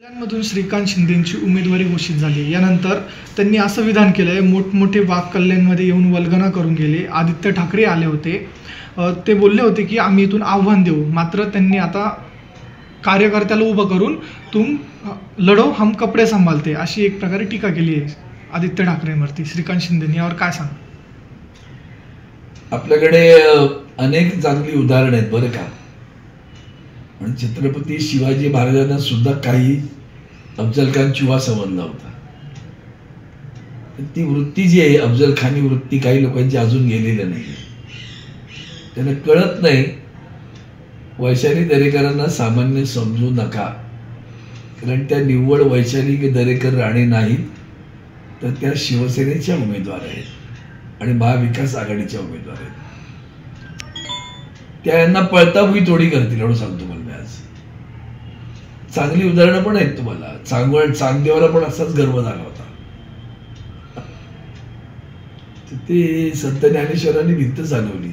मधून श्रीकांत शिंदेंची उमेदवारी घोषित झाली। यानंतर त्यांनी असं विधान केलंय, मोठमोठे वाघ कल्याणमध्ये येऊन वल्गना करून गेले। आदित्य ठाकरे आले होते, ते बोलले होते की आम्ही इथून आव्हान देऊ, मात्र त्यांनी आता कार्यकर्त्याला उभं करून तुम लढो हम कपडे सांभाळते अशी एक प्रकारे टीका केली आहे आदित्य ठाकरेंवरती। श्रीकांत शिंदेंनी यावर काय सांगा? आपल्याकडे अनेक चांगली उदाहरणं आहेत बरं का, पण छत्रपती शिवाजी महाराजांना सुद्धा काही अफजल खान चुवा समजला होता। ती वृत्ती जी आहे अफजल खानी वृत्ती काही लोकांची अजून गेलेली नाही। त्यांना कळत नाही वैशाली दरेकरांना सामान्य समजू नका, कारण त्या निव्वळ वैशाली दरेकर राणे नाहीत, तर त्या शिवसेनेच्या उमेदवार आहेत आणि महाविकास आघाडीच्या उमेदवार आहेत। त्या यांना पळता भुई तोडी करतील एवढं सांगतो मला मी आज। चांगली उदाहरणं पण आहेत तुम्हाला। चांगदेवाला पण असाच गर्व झाला होता। ते संत ज्ञानेश्वरांनी भिंत चालवली।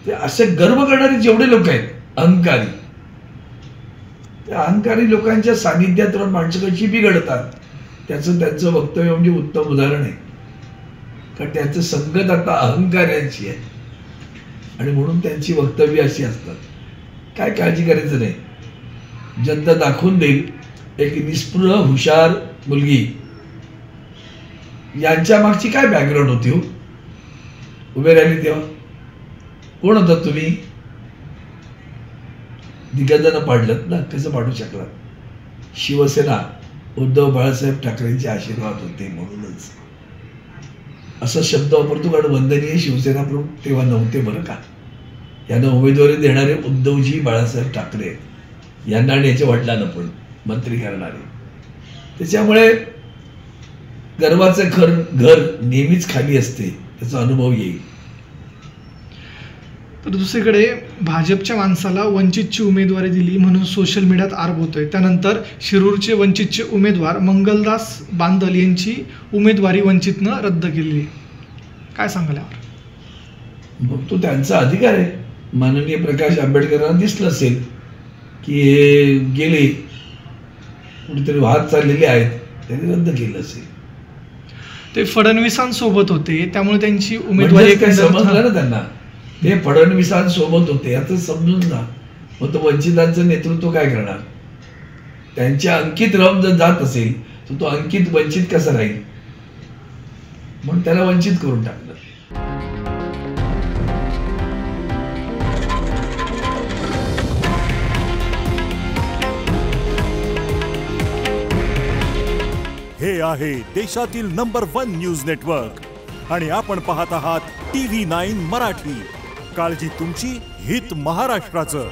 ते असे गर्व करणारे जेवढे लोक आहेत अहंकारी, त्या अहंकारी लोकांच्या सानिध्यात राहून माणसं कशी बिघडतात त्यांचं वक्तव्य म्हणजे उत्तम उदाहरण आहे। कारण त्यांचं संगत आता अहंकार्यांची आहे आणि म्हणून त्यांची वक्तव्य अशी असतात। काय काळजी करायचं नाही, जनता दाखवून देईल। एक निष्पृह हुशार मुलगी, यांच्या मागची काय बॅकग्राऊंड होती हो? उभे राहिली तेव्हा कोण होता तुम्ही? दिग्गजांना पाडलं ना, कसं पाडू शकलात? शिवसेना उद्धव बाळासाहेब ठाकरेंचे आशीर्वाद होते म्हणूनच असा शब्द वापरतो, कारण वंदनीय शिवसेना प्रमुख तेव्हा नव्हते बरं का। यांना उमेदवारी देणारे उद्धवजी बाळासाहेब ठाकरे यांना आणि याच्या वडिलांना पण मंत्री करणारे, त्याच्यामुळे गर्वाचं घर नेहमीच खाली असते, त्याचा अनुभव येईल। तर दुसरीकडे भाजपच्या माणसाला वंचितची उमेदवारी दिली म्हणून सोशल मीडियात आरोप होतोय। त्यानंतर शिरूरचे वंचितचे उमेदवार मंगलदास बांदल यांची उमेदवारी वंचितनं रद्द केली। काय सांगाल यावर? मग तो त्यांचा अधिकार आहे। माननीय प्रकाश आंबेडकरांना दिसलं असेल की हे गेले कुठेतरी वाहत चाललेले आहेत, त्यांनी रद्द केलं असेल। ते फडणवीसांसोबत होते त्यामुळे त्यांची उमेदवारी समजलं ना त्यांना, ते फडणवीसांसोबत होते आता समजून जा। मग तो वंचितांचं नेतृत्व काय करणार? त्यांच्या अंकित राहून जर जात असेल तर तो अंकित वंचित कसा राहील? म्हणून त्याला वंचित करून टाकलं। हे आहे देशातील नंबर 1 न्यूज नेटवर्क आणि आपण पाहत आहात TV9 मराठी। काळजी तुमची, हित महाराष्ट्राचं।